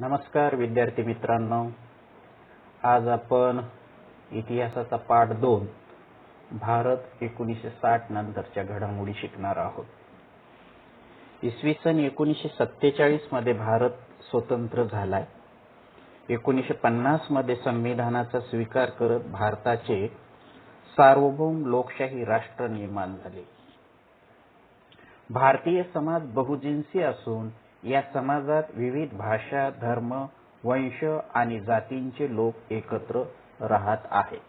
नमस्कार विद्यार्थी मित्रांनो, आज आपण इतिहासाचा पाठ 2 भारत 1960 नंतरच्या घडामोडी शिकणार आहोत. इसवी सन 1947 मध्ये भारत स्वतंत्र झालाय. 1950 मध्ये संविधानाचा स्वीकार करत भारताचे सार्वभौम लोकशाही राष्ट्र निर्माण झाले. भारतीय समाज बहुजिन्सी असून या समाजात विविध भाषा, धर्म, वंश आणि जातींचे लोक एकत्र राहत आहेत.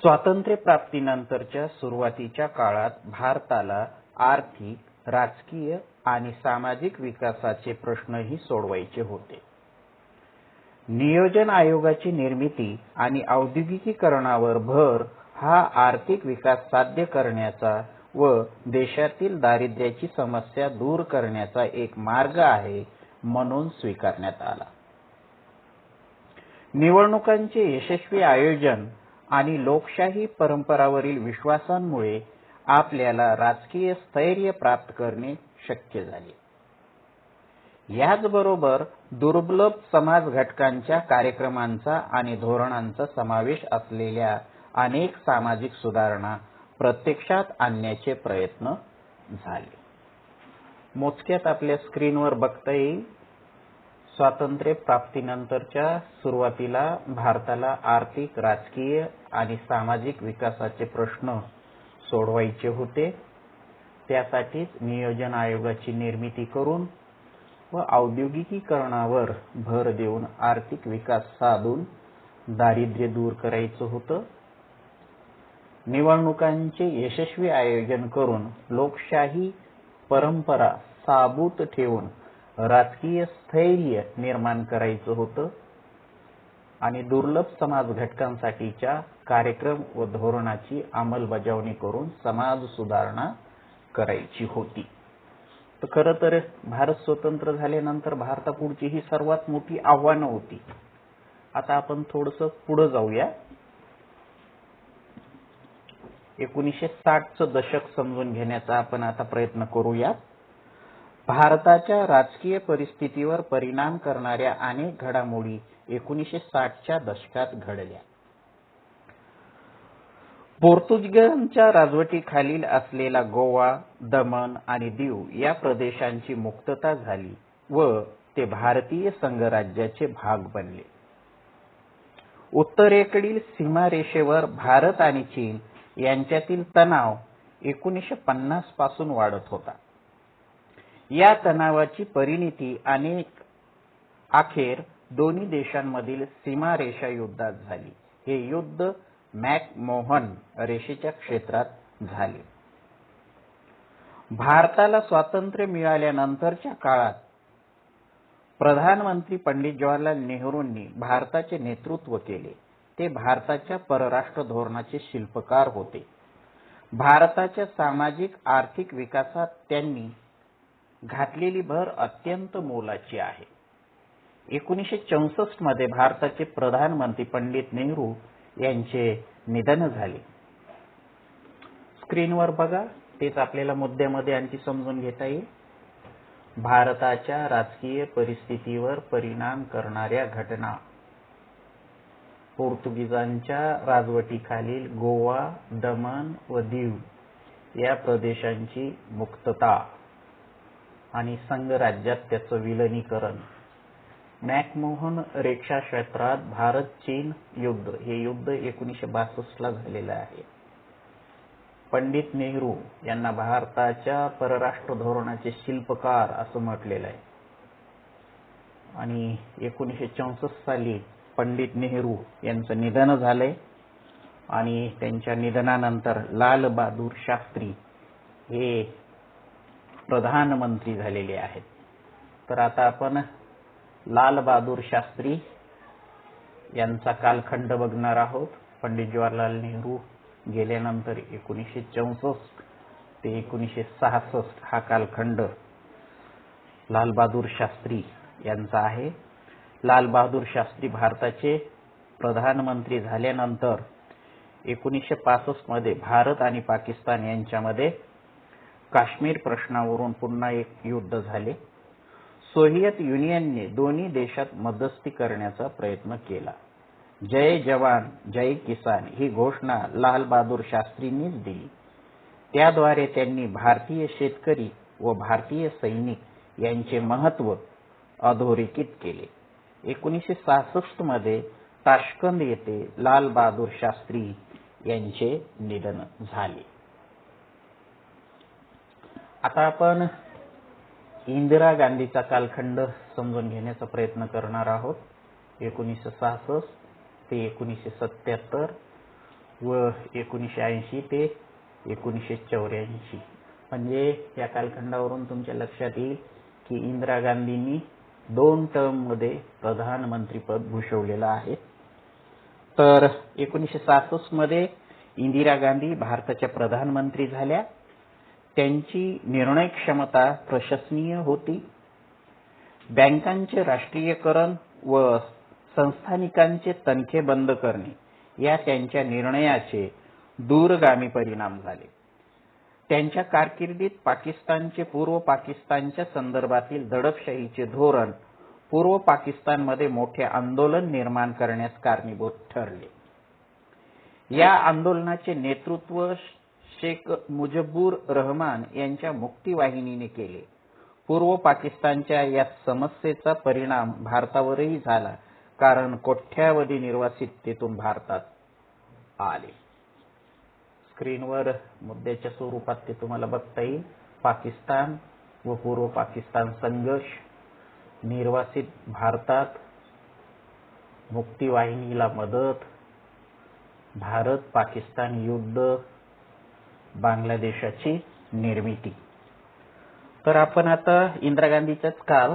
स्वातंत्र्य प्राप्तीनंतरच्या सुरुवातीच्या काळात भारताला आर्थिक, राजकीय आणि सामाजिक विकासाचे प्रश्नही सोडवायचे होते. नियोजन आयोगाची निर्मिती आणि औद्योगिकीकरणावर भर हा आर्थिक विकास साध्य करण्याचा व देशातील दारिद्र्याची समस्या दूर करण्याचा एक मार्ग आहे म्हणून स्वीकारण्यात आला. निवडणुकांचे यशस्वी आयोजन आणि लोकशाही परंपरावरील विश्वासामुळे आपल्याला राजकीय स्थैर्य प्राप्त करणे शक्य झाले. याचबरोबर दुर्बल समाज घटकांच्या कार्यक्रमांचा आणि धोरणांचा समावेश असलेल्या अनेक सामाजिक सुधारणा प्रत्यक्षात आणण्याचे प्रयत्न झाले. मोजक्यात आपल्या स्क्रीनवर बघता येईल. स्वातंत्र्य प्राप्तीनंतरच्या सुरुवातीला भारताला आर्थिक, राजकीय आणि सामाजिक विकासाचे प्रश्न सोडवायचे होते. त्यासाठीच नियोजन आयोगाची निर्मिती करून व औद्योगिकीकरणावर भर देऊन आर्थिक विकास साधून दारिद्र्य दूर करायचं होतं. निवडणुकांचे यशस्वी आयोजन करून लोकशाही परंपरा साबूत ठेवून राजकीय स्थैर्य निर्माण करायचं होतं आणि दुर्लभ समाज घटकांसाठीच्या कार्यक्रम व धोरणाची अंमलबजावणी करून समाज सुधारणा करायची होती. तर खरं तर भारत स्वतंत्र झाल्यानंतर भारतापुढची ही सर्वात मोठी आव्हानं होती. आता आपण थोडंसं पुढे जाऊया. 1960चं दशक समजून घेण्याचा आपण आता प्रयत्न करूया. भारताच्या राजकीय परिस्थितीवर परिणाम करणाऱ्या अनेक घडामोडी 1960च्या दशकात घडल्या. पोर्तुगीजांच्या राजवटीखालील असलेला गोवा, दमण आणि दीव या प्रदेशांची मुक्तता झाली व ते भारतीय संघराज्याचे भाग बनले. उत्तरेकडील सीमारेषेवर भारत आणि चीन यांच्यातील तणाव 1950 पासून वाढत होता. या तणावाची परिणती अखेर दोन्ही देशांमधील सीमारेषा युद्धात झाली. हे युद्ध मॅक-मोहन रेषेच्या क्षेत्रात झाले. भारताला स्वातंत्र्य मिळाल्यानंतरच्या काळात प्रधानमंत्री पंडित जवाहरलाल नेहरूंनी भारताचे नेतृत्व केले. ते भारताच्या परराष्ट्र धोरणाचे शिल्पकार होते. भारताच्या सामाजिक आर्थिक विकासात त्यांनी घातलेली भर अत्यंत मोलाची आहे. 1964 मध्ये भारताचे प्रधानमंत्री पंडित नेहरू यांचे निधन झाले. स्क्रीनवर बघा, तेच आपल्याला मुद्द्यामध्ये आणखी समजून घेता येईल. भारताच्या राजकीय परिस्थितीवर परिणाम करणाऱ्या घटना. पोर्तुगीजांच्या राजवटीखालील गोवा, दमण व दीव या प्रदेशांची मुक्तता आणि संघराज्यात त्याचं विलिनीकरण. मॅक-मोहन रेषा क्षेत्रात भारत-चीन युद्ध. हे युद्ध 1962 ला झालेलं आहे. पंडित नेहरू यांना भारताच्या परराष्ट्र धोरणाचे शिल्पकार असं म्हटलेलं आहे. आणि 1964 साली पंडित नेहरू यांचं निधन झालंय आणि त्यांच्या निधनानंतर लाल बहादूर शास्त्री हे प्रधानमंत्री झालेले आहेत. तर आता आपण लाल बहादूर शास्त्री यांचा कालखंड बघणार आहोत. पंडित जवाहरलाल नेहरू गेल्यानंतर 1964 ते 1966 हा कालखंड लाल बहादूर शास्त्री यांचा आहे. लाल बहादूर शास्त्री भारताचे प्रधानमंत्री झाल्यानंतर 1965 मध्ये भारत आणि पाकिस्तान यांच्यामध्ये काश्मीर प्रश्नावरून पुन्हा एक युद्ध झाले. सोव्हिएत युनियनने दोन्ही देशात मध्यस्थी करण्याचा प्रयत्न केला. जय जवान जय किसान ही घोषणा लाल बहादूर शास्त्रींनीच दिली. त्याद्वारे त्यांनी भारतीय शेतकरी व भारतीय सैनिक यांचे महत्त्व अधोरेखित केले. 1966 मध्ये ताश्कंद येथे लाल बहादूर शास्त्री यांचे निधन झाले. आता आपण इंदिरा गांधीचा कालखंड समजून घेण्याचा प्रयत्न करणार आहोत. 1966 ते 1977 व 1980 ते 1984. म्हणजे या कालखंडावरून तुमच्या लक्षात येईल की इंदिरा गांधींनी 2 टर्ममध्ये प्रधानमंत्रीपद भूषवलेलं आहे. तर 1966 मध्ये इंदिरा गांधी भारताच्या प्रधानमंत्री झाल्या. त्यांची निर्णय क्षमता प्रशंसनीय होती. बँकांचे राष्ट्रीयकरण व संस्थानिकांचे तनखे बंद करणे या त्यांच्या निर्णयाचे दूरगामी परिणाम झाले. त्यांच्या कारकिर्दीत पाकिस्तानचे पूर्व पाकिस्तानच्या संदर्भातील दडपशाहीचे धोरण पूर्व पाकिस्तानमध्ये मोठे आंदोलन निर्माण करण्यास कारणीभूत ठरले. या आंदोलनाचे नेतृत्व शेख मुजीबुर रहमान यांच्या मुक्तीवाहिनीने केले. पूर्व पाकिस्तानच्या या समस्येचा परिणाम भारतावरही झाला, कारण कोट्यावधी निर्वासित तेथून भारतात आले. स्क्रीनवर मुद्द्याच्या स्वरूपात ते तुम्हाला बघता येईल. पाकिस्तान व पूर्व पाकिस्तान संघर्ष, निर्वासित भारतात, मुक्तीवाहिनीला मदत, भारत पाकिस्तान युद्ध, बांगलादेशाची निर्मिती. तर आपण आता इंदिरा गांधीचाच काळ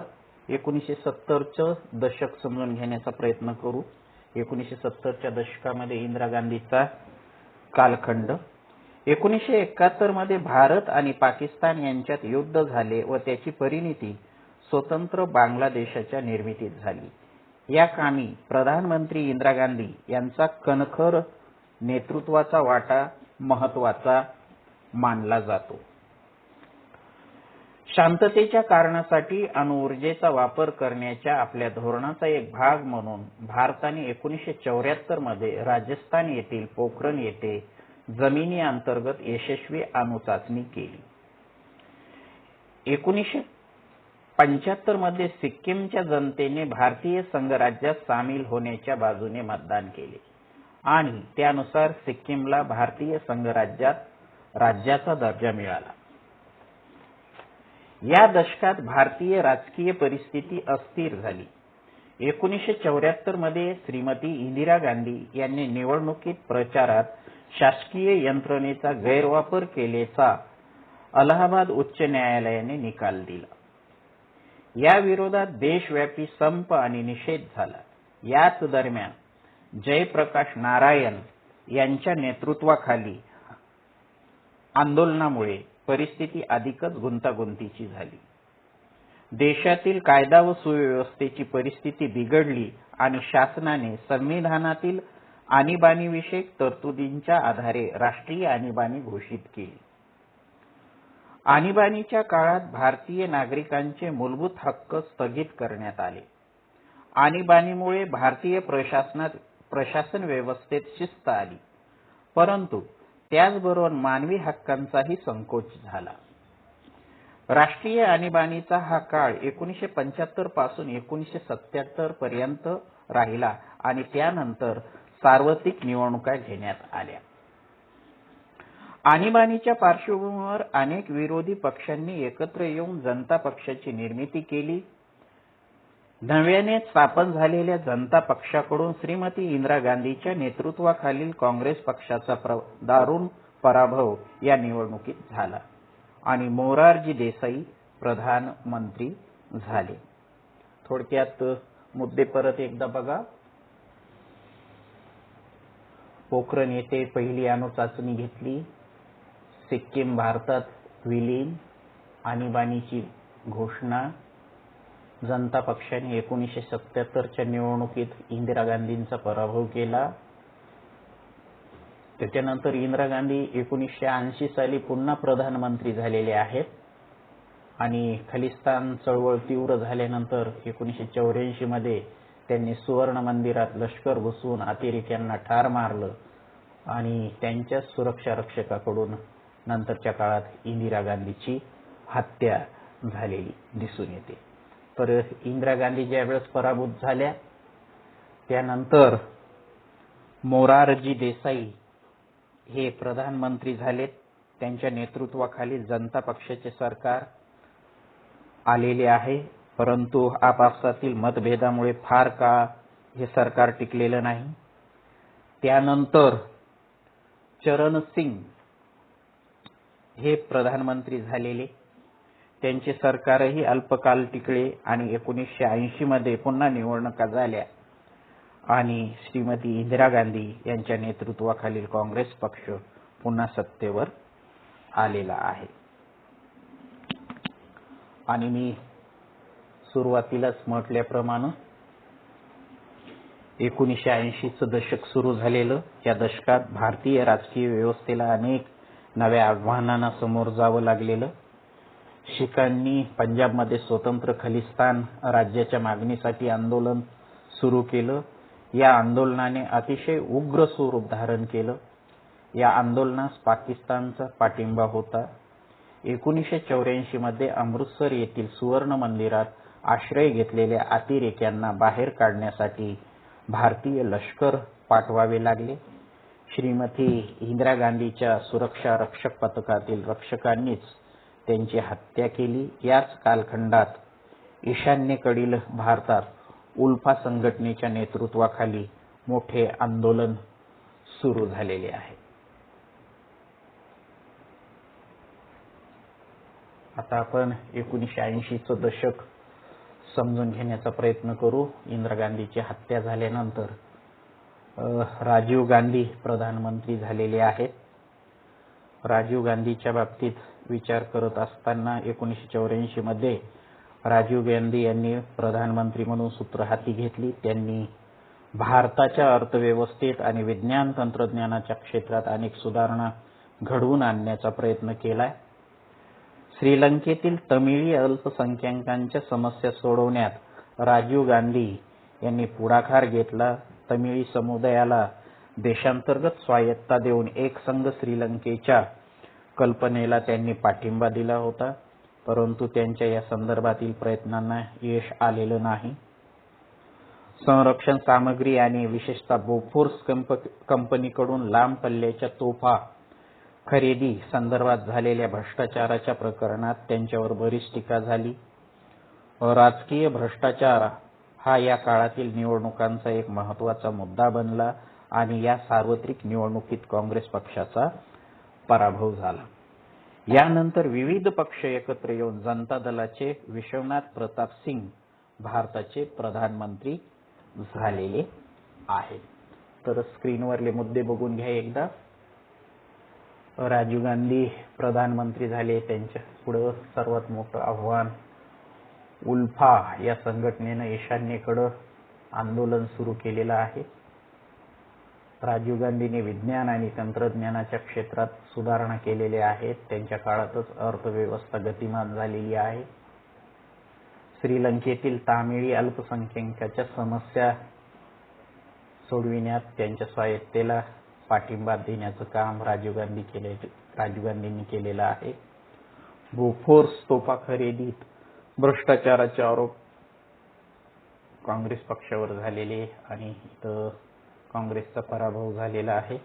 1970चं दशक समजून घेण्याचा प्रयत्न करू. 1970च्या दशकामध्ये इंदिरा गांधीचा कालखंड. 1971 मध्ये भारत आणि पाकिस्तान यांच्यात युद्ध झाले व त्याची परिणती स्वतंत्र बांगलादेशाच्या निर्मितीत झाली. या कामी प्रधानमंत्री इंदिरा गांधी यांचा कणखर नेतृत्वाचा वाटा महत्वाचा मानला जातो. शांततेच्या कारणासाठी अणुऊर्जेचा वापर करण्याच्या आपल्या धोरणाचा एक भाग म्हणून भारताने 1974 मध्ये राजस्थान येथील पोखरण येथे जमिनी अंतर्गत यशस्वी अणुचाचणी केली. 1975 मध्ये सिक्कीमच्या जनतेने भारतीय संघराज्यात सामील होण्याच्या बाजूने मतदान केले आणि त्यानुसार सिक्कीमला भारतीय संघराज्यात राज्याचा दर्जा मिळाला. या दशकात भारतीय राजकीय परिस्थिती अस्थिर झाली. 1974 मध्ये श्रीमती इंदिरा गांधी यांनी निवडणुकीत प्रचारात शासकीय यंत्रणेचा गैरवापर केल्याचा अलाहाबाद उच्च न्यायालयाने निकाल दिला. या विरोधात देशव्यापी संप आणि निषेध झाला. याच दरम्यान जयप्रकाश नारायण यांच्या नेतृत्वाखाली आंदोलनामुळे परिस्थिती अधिकच गुंतागुंतीची झाली. देशातील कायदा व सुव्यवस्थेची परिस्थिती बिघडली आणि शासनाने संविधानातील आणीबाणीविषयक तरतुदींच्या आधारे राष्ट्रीय आणीबाणी घोषित केली. आणीबाणीच्या काळात भारतीय नागरिकांचे मूलभूत हक्क स्थगित करण्यात आले. आणीबाणीमुळे भारतीय प्रशासन व्यवस्थेत शिस्त आली, परंतु त्याचबरोबर मानवी हक्कांचाही संकोच झाला. राष्ट्रीय आणीबाणीचा हा काळ 1975 पासून 1977 पर्यंत राहिला आणि त्यानंतर सार्वत्रिक निवडणुका घेण्यात आल्या. आणीबाणीच्या पार्श्वभूमीवर अनेक विरोधी पक्षांनी एकत्र येऊन जनता पक्षाची निर्मिती केली. नव्याने स्थापन झालेल्या जनता पक्षाकडून श्रीमती इंदिरा गांधीच्या नेतृत्वाखालील काँग्रेस पक्षाचा दारुण पराभव या निवडणुकीत झाला आणि मोरारजी देसाई प्रधानमंत्री झाले. थोडक्यात मुद्दे परत एकदा बघा. पोखरण येथे पहिली अणुचाचणी घेतली. सिक्कीम भारतात विलीन. आणीबाणीची घोषणा. जनता पक्षाने 1977च्या निवडणुकीत इंदिरा गांधींचा पराभव केला. त्याच्यानंतर इंदिरा गांधी 1980 साली पुन्हा प्रधानमंत्री झालेले आहेत आणि खलिस्तान चळवळ तीव्र झाल्यानंतर 1984 मध्ये त्यांनी सुवर्ण मंदिरात लष्कर घुसवून अतिरेक्यांना ठार मारलं आणि त्यांच्या सुरक्षा रक्षकाकडून नंतरच्या काळात इंदिरा गांधीची हत्या झालेली दिसून येते. तर इंदिरा गांधी ज्यावेळेस पराभूत झाल्या त्यानंतर मोरारजी देसाई हे प्रधानमंत्री झालेत. त्यांच्या नेतृत्वाखाली जनता पक्षाचे सरकार आलेले आहे, परंतु आपापसातील मतभेदामुळे फार काळ हे सरकार टिकलेलं नाही. त्यानंतर चरण सिंग हे प्रधानमंत्री झालेले. त्यांचे सरकारही अल्पकाल टिकले आणि 1980 मध्ये पुन्हा निवडणुका झाल्या आणि श्रीमती इंदिरा गांधी यांच्या नेतृत्वाखालील काँग्रेस पक्ष पुन्हा सत्तेवर आलेला आहे. आणि मी सुरुवातीलाच म्हटल्याप्रमाणे 1980चं दशक सुरू झालेलं. या दशकात भारतीय राजकीय व्यवस्थेला अनेक नव्या आव्हानांना समोर जावं लागलेलं. शीखांनी पंजाबमध्ये स्वतंत्र खलिस्तान राज्याच्या मागणीसाठी आंदोलन सुरू केलं. या आंदोलनाने अतिशय उग्र स्वरूप धारण केलं. या आंदोलनास पाकिस्तानचा पाठिंबा होता. 1984 मध्ये अमृतसर येथील सुवर्ण मंदिरात आश्रय घेतलेल्या अतिरेक्यांना बाहेर काढण्यासाठी भारतीय लष्कर पाठवावे लागले. श्रीमती इंदिरा गांधीच्या सुरक्षा रक्षक पथकातील रक्षकांनीच त्यांची हत्या केली. याच कालखंडात ईशान्येकडील भारतात उल्फा संघटनेच्या नेतृत्वाखाली मोठे आंदोलन सुरू झालेले आहे. आता आपण 1980चं दशक समजून घेण्याचा प्रयत्न करू. इंदिरा गांधीची हत्या झाल्यानंतर राजीव गांधी प्रधानमंत्री झालेले आहेत. राजीव गांधीच्या बाबतीत विचार करत असताना 1984 मध्ये राजीव गांधी यांनी प्रधानमंत्री म्हणून सूत्र हाती घेतली. त्यांनी भारताच्या अर्थव्यवस्थेत आणि विज्ञान तंत्रज्ञानाच्या क्षेत्रात अनेक सुधारणा घडवून आणण्याचा प्रयत्न केला. श्रीलंकेतील तमिळी अल्पसंख्याकांच्या समस्या सोडवण्यात राजीव गांधी यांनी पुढाकार घेतला. तमिळी समुदायाला देशांतर्गत स्वायत्ता देऊन एक संघ श्रीलंकेच्या कल्पनेला त्यांनी पाठिंबा दिला होता, परंतु त्यांच्या या संदर्भातील प्रयत्नांना यश आलेलं नाही. संरक्षण सामग्री आणि विशेषतः बोफोर्स कंपनीकडून लांब पल्ल्याच्या तोफा खरेदी संदर्भात झालेल्या भ्रष्टाचाराच्या प्रकरणात त्यांच्यावर बरीच टीका झाली. राजकीय भ्रष्टाचार हा या काळातील निवडणुकांचा एक महत्त्वाचा मुद्दा बनला आणि या सार्वत्रिक निवडणुकीत काँग्रेस पक्षाचा पराभव झाला. यानंतर विविध पक्ष एकत्र येऊन जनता दलाचे विश्वनाथ प्रताप सिंग भारताचे प्रधानमंत्री झालेले आहेत. तर स्क्रीनवरले मुद्दे बघून घ्या एकदा. राजीव गांधी प्रधानमंत्री झाले. त्यांच्या पुढे सर्वात मोठं आव्हान उल्फा या संघटनेनं ईशान्येकडे आंदोलन सुरू केलेलं आहे. राजीव गांधींनी विज्ञान आणि तंत्रज्ञानाच्या क्षेत्रात सुधारणा केलेल्या आहेत. त्यांच्या काळातच अर्थव्यवस्था गतिमान झालेली आहे. श्रीलंकेतील तामिळी अल्पसंख्याकांच्या समस्या सोडविण्यात त्यांच्या स्वायत्तेला पाठिंबा देण्याचं काम राजीव गांधींनी केलेलं आहे. बोफोर्स तोफा खरेदीत भ्रष्टाचाराचे आरोप काँग्रेस पक्षावर झालेले आणि इथं काँग्रेसचा पराभव झालेला आहे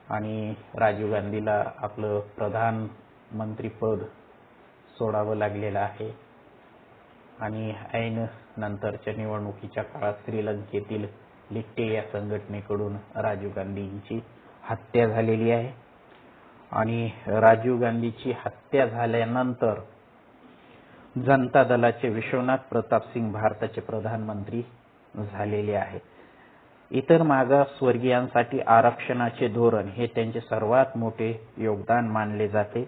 आणि राजीव गांधीला आपलं प्रधानमंत्रीपद सोडावं लागलेलं आहे. आणि ऐन नंतरच्या निवडणुकीच्या काळात श्रीलंकेतील लिट्टे या संघटनेकडून राजीव गांधींची हत्या झालेली आहे. आणि राजीव गांधीची हत्या झाल्यानंतर जनता दलाचे विश्वनाथ प्रताप सिंग भारताचे प्रधानमंत्री झालेले आहेत. इतर मागासवर्गीयांसाठी आरक्षणाचे धोरण हे त्यांचे सर्वात मोठे योगदान मानले जाते.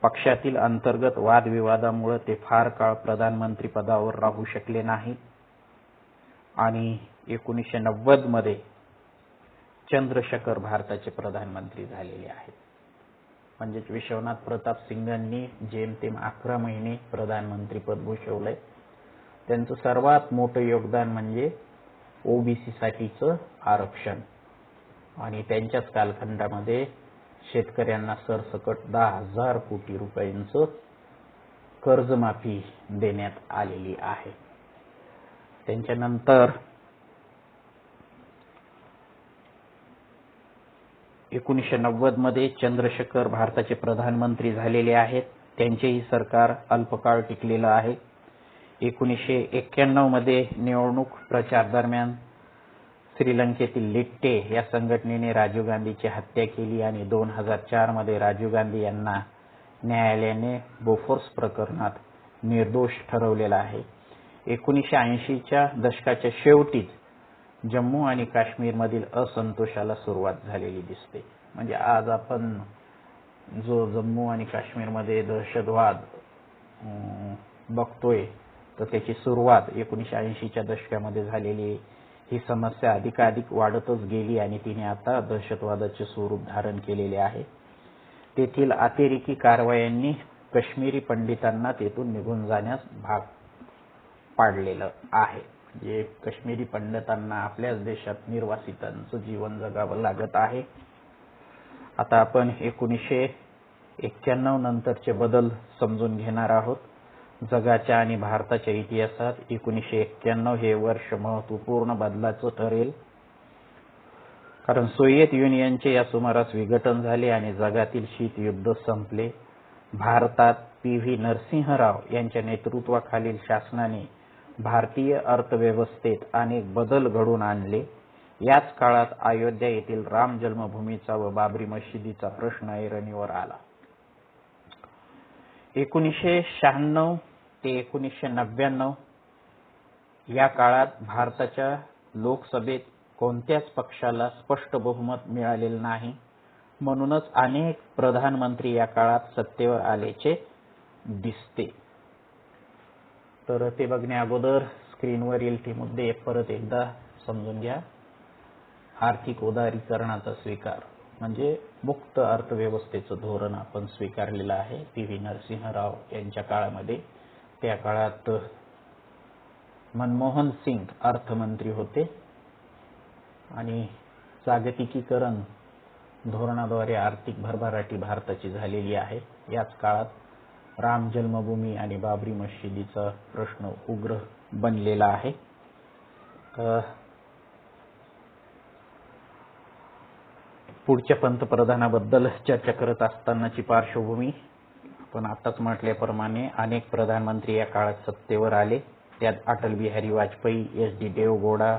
पक्षातील अंतर्गत वादविवादामुळे ते फार काळ प्रधानमंत्री पदावर राहू शकले नाहीत आणि 1990 मध्ये चंद्रशेखर भारताचे प्रधानमंत्री झालेले आहेत. म्हणजेच विश्वनाथ प्रताप सिंगांनी जेमतेम 11 महिने प्रधानमंत्री पद भूषवलंय. त्यांचं सर्वात मोठं योगदान म्हणजे ओबीसी साठीचं आरक्षण आणि त्यांच्याच कालखंडामध्ये शेतकऱ्यांना सरसकट 10,000 कोटी रुपयांचं कर्जमाफी देण्यात आलेली आहे. त्यांच्यानंतर 1990 मध्ये चंद्रशेखर भारताचे प्रधानमंत्री झालेले आहेत. त्यांचेही सरकार अल्पकाळ टिकलेलं आहे. 1991 मध्ये निवडणूक प्रचार दरम्यान श्रीलंकेतील लिट्टे या संघटनेने राजीव गांधीची हत्या केली आणि 2004 मध्ये राजीव गांधी यांना न्यायालयाने बोफोर्स प्रकरणात निर्दोष ठरवलेला आहे. 1980च्या दशकाच्या शेवटीच जम्मू आणि काश्मीरमधील असंतोषाला सुरुवात झालेली दिसते. म्हणजे आज आपण जो जम्मू आणि काश्मीरमध्ये दहशतवाद बघतोय तर त्याची सुरुवात 1980च्या दशकामध्ये झालेली. ही समस्या अधिकाधिक वाढतच गेली आणि तिने आता दहशतवादाचे स्वरूप धारण केलेले आहे. तेथील अतिरेकी कारवायांनी काश्मीरी पंडितांना तेथून निघून जाण्यास भाग पाडलेलं आहे. म्हणजे काश्मीरी पंडितांना आपल्याच देशात निर्वासितांचं जीवन जगावं लागत आहे. आता आपण 1991 नंतरचे बदल समजून घेणार आहोत. जगाच्या आणि भारताच्या इतिहासात 1991 हे वर्ष महत्वपूर्ण बदलाचं ठरेल. कारण सोव्हिएत युनियनचे या सुमारास विघटन झाले आणि जगातील शीतयुद्ध संपले. भारतात पी.व्ही. नरसिंह राव यांच्या नेतृत्वाखालील शासनाने भारतीय अर्थव्यवस्थेत अनेक बदल घडवून आणले. याच काळात अयोध्या येथील राम जन्मभूमीचा व बाबरी मशिदीचा प्रश्न ऐरणीवर आला. 1996 ते 1999 या काळात भारताच्या लोकसभेत कोणत्याच पक्षाला स्पष्ट बहुमत मिळालेलं नाही. म्हणूनच अनेक प्रधानमंत्री या काळात सत्तेवर आल्याचे दिसते. तर ते बघण्या अगोदर स्क्रीनवरील ते मुद्दे परत एकदा समजून घ्या. आर्थिक उदारीकरणाचा स्वीकार म्हणजे मुक्त अर्थव्यवस्थेचं धोरण आपण स्वीकारलेलं आहे. पी.व्ही. नरसिंह राव यांच्या काळामध्ये. त्या काळात मनमोहन सिंग अर्थमंत्री होते आणि जागतिकीकरण धोरणाद्वारे आर्थिक भरभराटी भारताची झालेली आहे. याच काळात राम जन्मभूमी आणि बाबरी मशिदीचा प्रश्न उग्र बनलेला आहे. पुढच्या पंतप्रधानाबद्दल चर्चा करत असतानाची पार्श्वभूमी आपण आताच म्हटल्याप्रमाणे अनेक प्रधानमंत्री या काळात सत्तेवर आले. त्यात अटल बिहारी वाजपेयी, एच.डी. देवेगौडा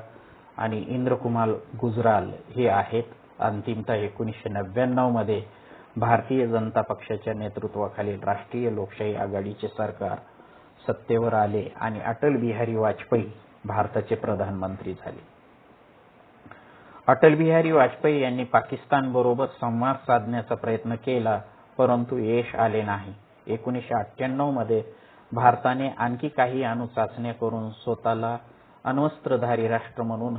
आणि इंद्रकुमार गुजराल हे आहेत. अंतिमतः 1999 मध्ये भारतीय जनता पक्षाच्या नेतृत्वाखालील राष्ट्रीय लोकशाही आघाडीचे सरकार सत्तेवर आले आणि अटल बिहारी वाजपेयी भारताचे प्रधानमंत्री झाले. अटल बिहारी वाजपेयी यांनी पाकिस्तानबरोबर संवाद साधण्याचा प्रयत्न केला, परंतु यश आले नाही. 1998 मध्ये भारताने आणखी काही अणुचाचण्या करून स्वतःला अण्वस्त्रधारी राष्ट्र म्हणून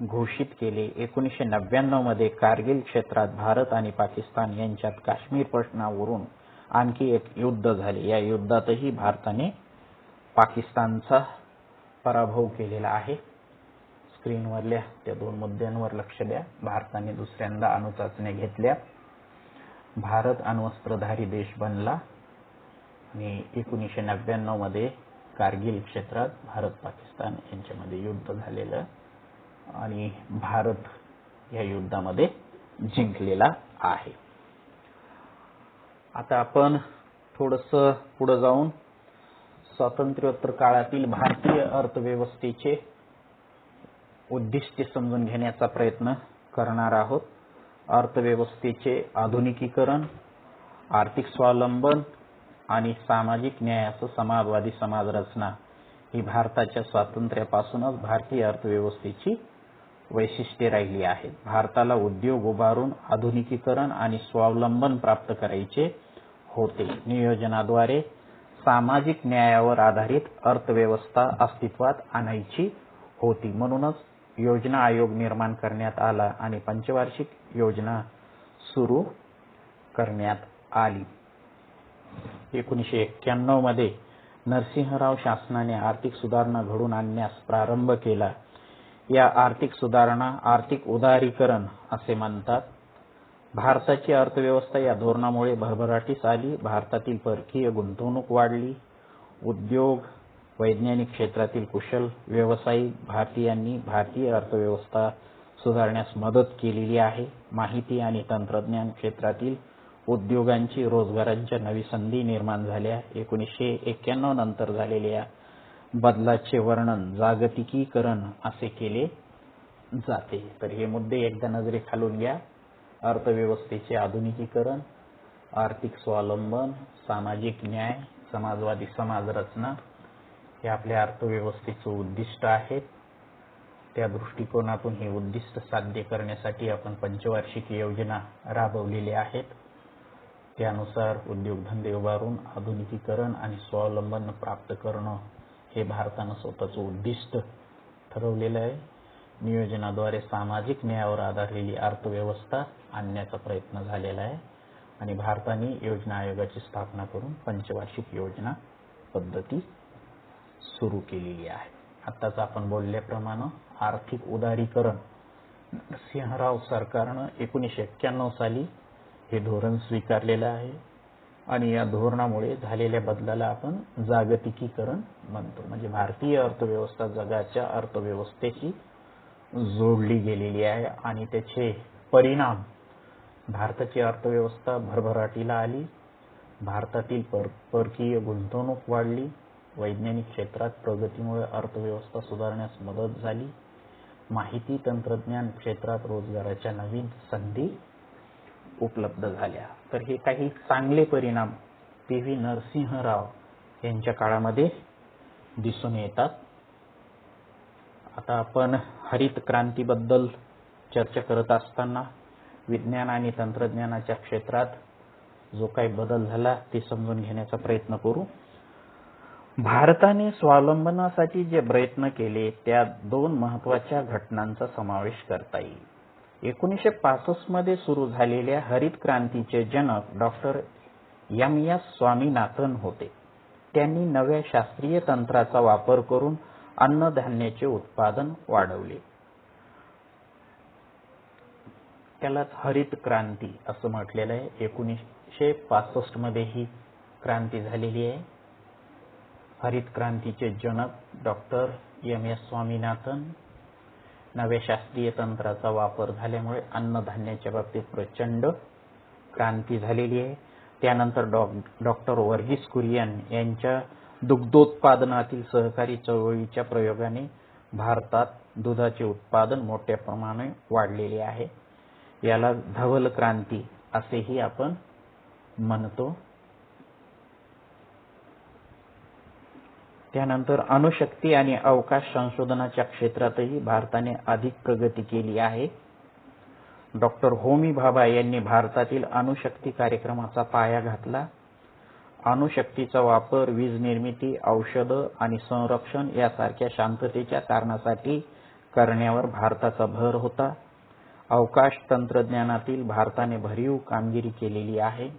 घोषित केले. 1999 मध्ये कारगिल क्षेत्रात भारत आणि पाकिस्तान यांच्यात काश्मीर प्रश्नावरून आणखी एक युद्ध झाले. या युद्धातही भारताने पाकिस्तानचा पराभव केलेला आहे. स्क्रीनवरल्या त्या दोन मुद्द्यांवर लक्ष द्या. भारताने दुसऱ्यांदा अणुचाचण्या घेतल्या. भारत अण्वस्त्रधारी देश बनला आणि 1999 मध्ये कारगिल क्षेत्रात भारत पाकिस्तान यांच्यामध्ये युद्ध झालेलं आणि भारत या युद्धामध्ये जिंकलेला आहे. आता आपण थोडंसं पुढे जाऊन स्वातंत्र्योत्तर काळातील भारतीय अर्थव्यवस्थेचे उद्दिष्टे समजून घेण्याचा प्रयत्न करणार आहोत. अर्थव्यवस्थेचे आधुनिकीकरण, आर्थिक स्वावलंबन आणि सामाजिक न्यायाचं समाजवादी समाज रचना ही भारताच्या स्वातंत्र्यापासूनच भारतीय अर्थव्यवस्थेची वैशिष्ट्ये राहिली आहेत. भारताला उद्योग उभारून आधुनिकीकरण आणि स्वावलंबन प्राप्त करायचे होते. नियोजनाद्वारे सामाजिक न्यायावर आधारित अर्थव्यवस्था अस्तित्वात आणायची होती. म्हणूनच योजना आयोग निर्माण करण्यात आला आणि पंचवार्षिक योजना सुरू करण्यात आली. 1991 मध्ये नरसिंहराव शासनाने आर्थिक सुधारणा घडवून आणण्यास प्रारंभ केला. या आर्थिक सुधारणा आर्थिक उदारीकरण असे म्हणतात. भारताची अर्थव्यवस्था या धोरणामुळे भरभराटीस आली. भारतातील परकीय गुंतवणूक वाढली. उद्योग, वैज्ञानिक क्षेत्रातील कुशल व्यावसायिक भारतीयांनी भारतीय अर्थव्यवस्था सुधारण्यास मदत केलेली आहे. माहिती आणि तंत्रज्ञान क्षेत्रातील उद्योगांची रोजगारांच्या नवी संधी निर्माण झाल्या. 1991 नंतर झालेल्या बदलाचे वर्णन जागतिकीकरण असे केले जाते. तर हे मुद्दे एकदा नजरेखालून घ्या. अर्थव्यवस्थेचे आधुनिकीकरण, आर्थिक स्वावलंबन, सामाजिक न्याय, समाजवादी समाज रचना हे आपल्या अर्थव्यवस्थेचे उद्दिष्ट आहेत. त्या दृष्टिकोनातून हे उद्दिष्ट साध्य करण्यासाठी आपण पंचवार्षिक योजना राबवलेल्या आहेत. त्यानुसार उद्योगधंदे उभारून आधुनिकीकरण आणि स्वावलंबन प्राप्त करणं हे भारतानं स्वतःचं उद्दिष्ट ठरवलेलं आहे. नियोजनाद्वारे सामाजिक न्यायावर आधारलेली अर्थव्यवस्था आणण्याचा प्रयत्न झालेला आहे आणि भारताने योजना आयोगाची स्थापना करून पंचवार्षिक योजना पद्धती सुरू केलेली आहे. आत्ताच आपण बोलल्याप्रमाणे आर्थिक उदारीकरण नरसिंहराव सरकारनं 1991 साली हे धोरण स्वीकारलेलं आहे आणि या धोरणामुळे झालेल्या बदलाला आपण जागतिकीकरण म्हणतो. म्हणजे भारतीय अर्थव्यवस्था जगाच्या अर्थव्यवस्थेशी जोडली गेलेली आहे आणि त्याचे परिणाम भारताची अर्थव्यवस्था भरभराटीला आली. भारतातील परकीय गुंतवणूक वाढली. वैज्ञानिक क्षेत्रात प्रगतीमुळे अर्थव्यवस्था सुधारण्यास मदत झाली. माहिती तंत्रज्ञान क्षेत्रात रोजगाराच्या नवीन संधी उपलब्ध झाल्या. तर हे काही चांगले परिणाम पी.व्ही. नरसिंहराव यांच्या काळामध्ये दिसून येतात. आता आपण हरित क्रांतीबद्दल चर्चा करत असताना विज्ञान आणि तंत्रज्ञानाच्या क्षेत्रात जो काही बदल झाला ते समजून घेण्याचा प्रयत्न करू. भारताने स्वावलंबनासाठी जे प्रयत्न केले त्यात दोन महत्त्वाच्या घटनांचा समावेश करता येईल. 1965 मध्ये सुरू झालेल्या हरित क्रांतीचे जनक डॉक्टर एम.एस. स्वामीनाथन होते. त्यांनी नव्या शास्त्रीय तंत्राचा वापर करून अन्नधान्याचे उत्पादन वाढवले. त्यालाच हरित क्रांती असं म्हटलेलं आहे. 1965 मध्ये ही क्रांती झालेली आहे. हरित क्रांतीचे जनक डॉक्टर एम.एस. स्वामीनाथन. नव्या शास्त्रीय तंत्राचा वापर झाल्यामुळे अन्नधान्याच्या बाबतीत प्रचंड क्रांती झालेली आहे. त्यानंतर डॉक्टर वर्गीस कुरियन यांच्या दुग्धोत्पादनातील सहकारी चळवळीच्या प्रयोगाने भारतात दुधाचे उत्पादन मोठ्या प्रमाणात वाढलेले आहे. याला धवल क्रांती असेही आपण म्हणतो. त्यानंतर अणुशक्ती आणि अवकाश संशोधनाच्या क्षेत्रातही भारताने अधिक प्रगती केली आहे. डॉक्टर होमी भाभा यांनी भारतातील अणुशक्ती कार्यक्रमाचा पाया घातला. अणुशक्तीचा वापर वीज निर्मिती, औषधं आणि संरक्षण यासारख्या शांततेच्या कारणासाठी करण्यावर भारताचा भर होता. अवकाश तंत्रज्ञानातील भारताने भरीव कामगिरी केलेली आहे.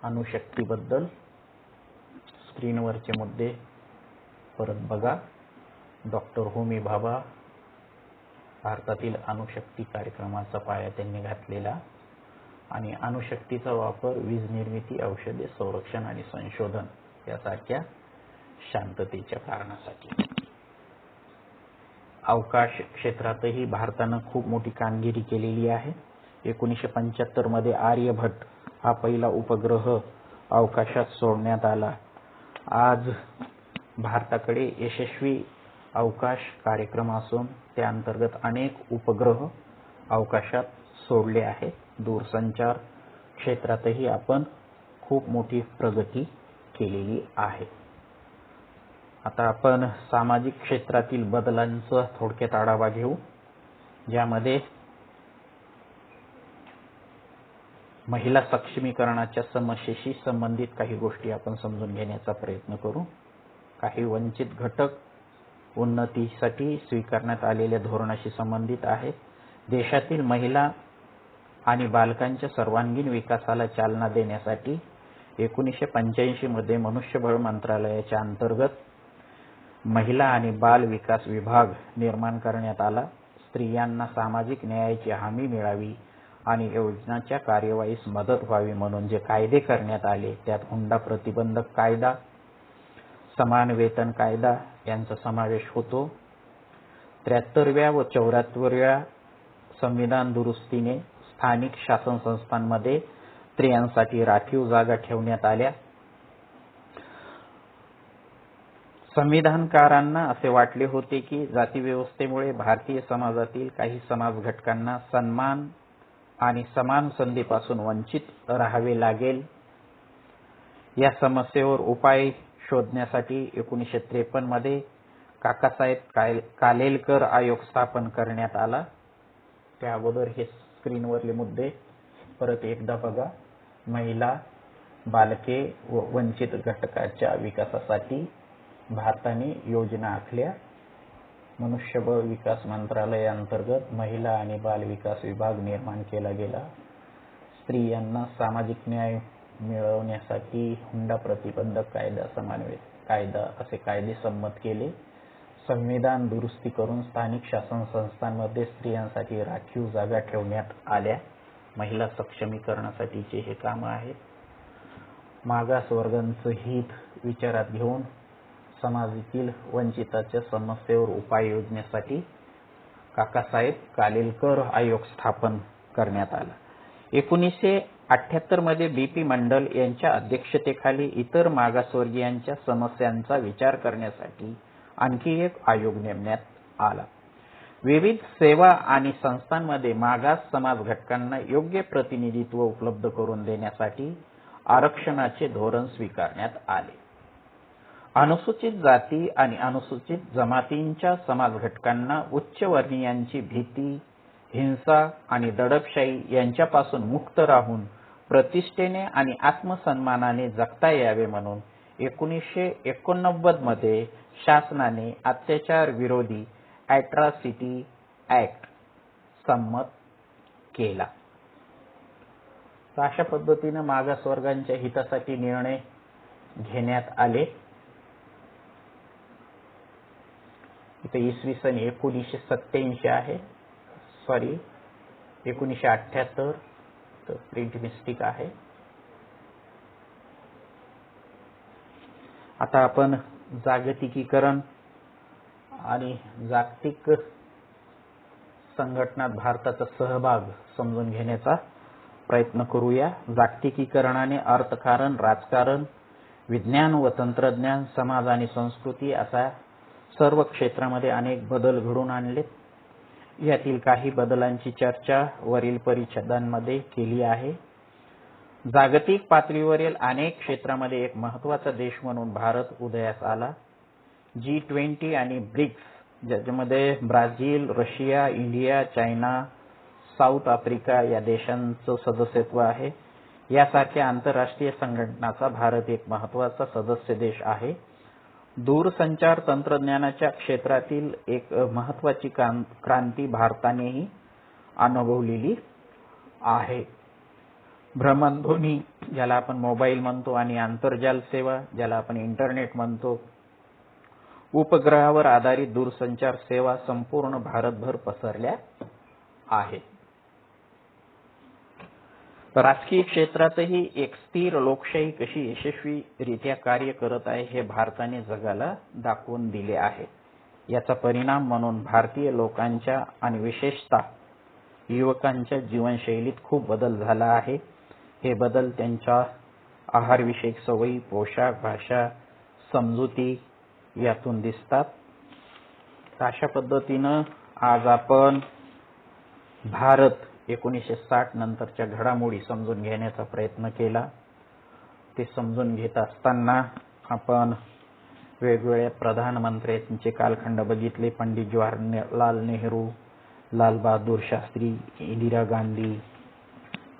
अणुशक्तीबद्दल स्क्रीनवरचे मुद्दे परत बघा. डॉक्टर होमी भाभा भारतातील अणुशक्ती कार्यक्रमाचा पाया त्यांनी घातलेला आणि अणुशक्तीचा वापर वीज निर्मिती, औषधे, संरक्षण आणि संशोधन यासारख्या शांततेच्या कारणासाठी. अवकाश क्षेत्रातही भारतानं खूप मोठी कामगिरी केलेली आहे. 1975 मध्ये आर्यभट्ट हा पहिला उपग्रह अवकाशात सोडण्यात आला. आज भारताकडे यशस्वी अवकाश कार्यक्रम असून त्या अंतर्गत अनेक उपग्रह अवकाशात सोडले आहेत. दूरसंचार क्षेत्रातही आपण खूप मोठी प्रगती केलेली आहे. आता आपण सामाजिक क्षेत्रातील बदलांचा थोडक्यात आढावा घेऊ, ज्यामध्ये महिला सक्षमीकरणाच्या समस्येशी संबंधित काही गोष्टी आपण समजून घेण्याचा प्रयत्न करू. काही वंचित घटक उन्नतीसाठी स्वीकारण्यात आलेल्या धोरणाशी संबंधित आहेत. देशातील महिला आणि बालकांच्या सर्वांगीण विकासाला चालना देण्यासाठी 1985 मध्ये मनुष्यबळ मंत्रालयाच्या अंतर्गत महिला आणि बाल विकास विभाग निर्माण करण्यात आला. स्त्रियांना सामाजिक न्यायाची हमी मिळावी आणि योजनाच्या कार्यवाहीस मदत व्हावी म्हणून जे कायदे करण्यात आले त्यात हुंडा प्रतिबंधक कायदा, समान वेतन कायदा यांचा समावेश होतो. 73व्या व 74व्या संविधान दुरुस्तीने स्थानिक शासन संस्थांमध्ये स्त्रियांसाठी राखीव जागा ठेवण्यात आल्या. संविधानकारांना असे वाटले होते की जातीव्यवस्थेमुळे भारतीय समाजातील काही समाज घटकांना सन्मान आणि समान संधीपासून वंचित राहावे लागेल. या समस्येवर उपाय शोधण्यासाठी 1953 मध्ये काकासाहेब कालेलकर आयोग स्थापन करण्यात आला. त्या अगोदर हे स्क्रीनवरले मुद्दे परत एकदा बघा. महिला, बालके व वंचित घटकाच्या विकासासाठी भारताने योजना आखल्या. मनुष्यबळ विकास मंत्रालयाअंतर्गत महिला आणि बाल विकास विभाग निर्माण केला गेला. स्त्रियांना सामाजिक न्याय मिळवण्यासाठी हुंडा प्रतिबंधक कायदा, समन्वय कायदा असे कायदे संमत केले. संविधान दुरुस्ती करून स्थानिक शासन संस्थांमध्ये स्त्रियांसाठी राखीव जागा ठेवण्यात आल्या. महिला सक्षमीकरणासाठीचे हे काम आहेत. मागास वर्गांचं हित विचारात घेऊन समाजातील वंचिताच्या समस्येवर उपाय योजण्यासाठी काकासाहेब कालेलकर आयोग स्थापन करण्यात आला. 1978 मध्ये बी.पी. मंडल यांच्या अध्यक्षतेखाली इतर मागासवर्गीयांच्या समस्यांचा विचार करण्यासाठी आणखी एक आयोग नेमण्यात आला. विविध सेवा आणि संस्थांमध्ये मागास समाज घटकांना योग्य प्रतिनिधित्व उपलब्ध करून देण्यासाठी आरक्षणाचे धोरण स्वीकारण्यात आले. अनुसूचित जाती आणि अनुसूचित जमातींच्या समाज घटकांना उच्चवर्णीयांची भीती, हिंसा आणि दडपशाही यांच्यापासून मुक्त राहून प्रतिष्ठेने आणि आत्मसन्मानाने जगता यावे म्हणून 1989 मध्ये शासनाने अत्याचार विरोधी ॲट्रॉसिटी ॲक्ट संमत केला. अशा पद्धतीने मागासवर्गांच्या हितासाठी निर्णय घेण्यात आले. इथे इसवी सन 1987 आहे, सॉरी 1978, तर प्रिंट मिस्टेक आहे. आता आपण जागतिकीकरण आणि जागतिक संघटनात भारताचा सहभाग समजून घेण्याचा प्रयत्न करूया. जागतिकीकरणाने अर्थकारण, राजकारण, विज्ञान व तंत्रज्ञान, समाज आणि संस्कृती अशा सर्व क्षेत्रामध्ये अनेक बदल घडवून आणले. यातील काही बदलांची चर्चा वरील परिच्छेदांमध्ये केली आहे. जागतिक पातळीवरील अनेक क्षेत्रामध्ये एक महत्त्वाचा देश म्हणून भारत उदयास आला. G20 आणि ब्रिक्स, ज्याच्यामध्ये Brazil, Russia, India, China, south Africa या देशांचं सदस्यत्व आहे. यासारख्या आंतरराष्ट्रीय संघटनांचा भारत एक महत्त्वाचा सदस्य देश आहे. दूरसंचार तंत्रज्ञानाच्या क्षेत्रातील एक महत्त्वाची क्रांती भारतानेही अनुभवलेली आहे. भ्रमणध्वनी, ज्याला आपण मोबाईल म्हणतो, आणि आंतरजाल सेवा, ज्याला आपण इंटरनेट म्हणतो, उपग्रहावर आधारित दूरसंचार सेवा संपूर्ण भारतभर पसरल्या आहेत. राजकीय क्षेत्रातही एक स्थिर लोकशाही कशी यशस्वीरित्या कार्य करत आहे हे भारताने जगाला दाखवून दिले आहे. याचा परिणाम म्हणून भारतीय लोकांच्या आणि विशेषतः युवकांच्या जीवनशैलीत खूप बदल झाला आहे. हे बदल त्यांच्या आहारविषयक सवयी, पोशाख, भाषा, समजुती यातून दिसतात. अशा पद्धतीनं आज आपण भारत 1960 नंतरच्या घडामोडी समजून घेण्याचा प्रयत्न केला. ते समजून घेत असताना आपण वेगवेगळ्या प्रधानमंत्र्यांचे कालखंड बघितले. पंडित जवाहरलाल नेहरू, लाल बहादूर शास्त्री, इंदिरा गांधी,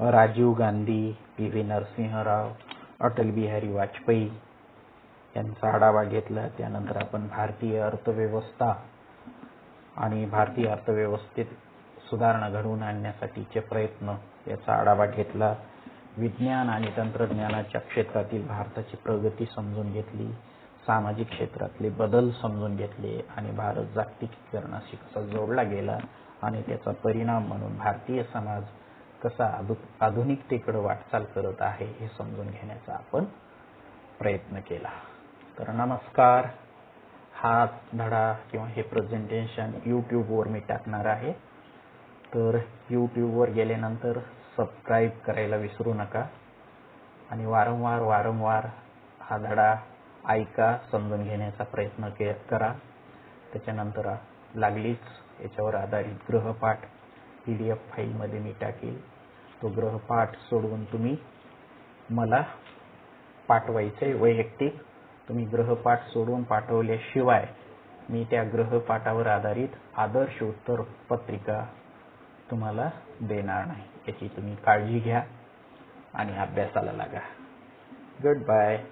राजीव गांधी, पी.व्ही. नरसिंहराव, अटल बिहारी वाजपेयी यांचा आढावा घेतला. त्यानंतर आपण भारतीय अर्थव्यवस्था आणि भारतीय अर्थव्यवस्थेत सुधारणा घडवून आणण्यासाठीचे प्रयत्न याचा आढावा घेतला. विज्ञान आणि तंत्रज्ञानाच्या क्षेत्रातील भारताची प्रगती समजून घेतली. सामाजिक क्षेत्रातले बदल समजून घेतले आणि भारत जागतिकीकरणाशी कसा जोडला गेला आणि त्याचा परिणाम म्हणून भारतीय समाज कसा आधुनिकतेकडे वाटचाल करत आहे हे समजून घेण्याचा आपण प्रयत्न केला. तर नमस्कार. हा धडा किंवा हे प्रेझेंटेशन यूट्यूबवर मी टाकणार आहे. तर यूट्यूबवर गेल्यानंतर सबस्क्राईब करायला विसरू नका आणि वारंवार हा धडा ऐका, समजून घेण्याचा प्रयत्न करा. त्याच्यानंतर लागलीच याच्यावर आधारित गृहपाठ PDF फाईलमध्ये मी टाकेल. तो गृहपाठ सोडवून तुम्ही मला पाठवायचे वैयक्तिक. तुम्ही गृहपाठ सोडून पाठवल्याशिवाय मी त्या गृहपाठावर आधारित आदर्श उत्तर पत्रिका तुम्हाला देणार नाही. याची तुम्ही काळजी घ्या आणि अभ्यासाला लागा. Good bye.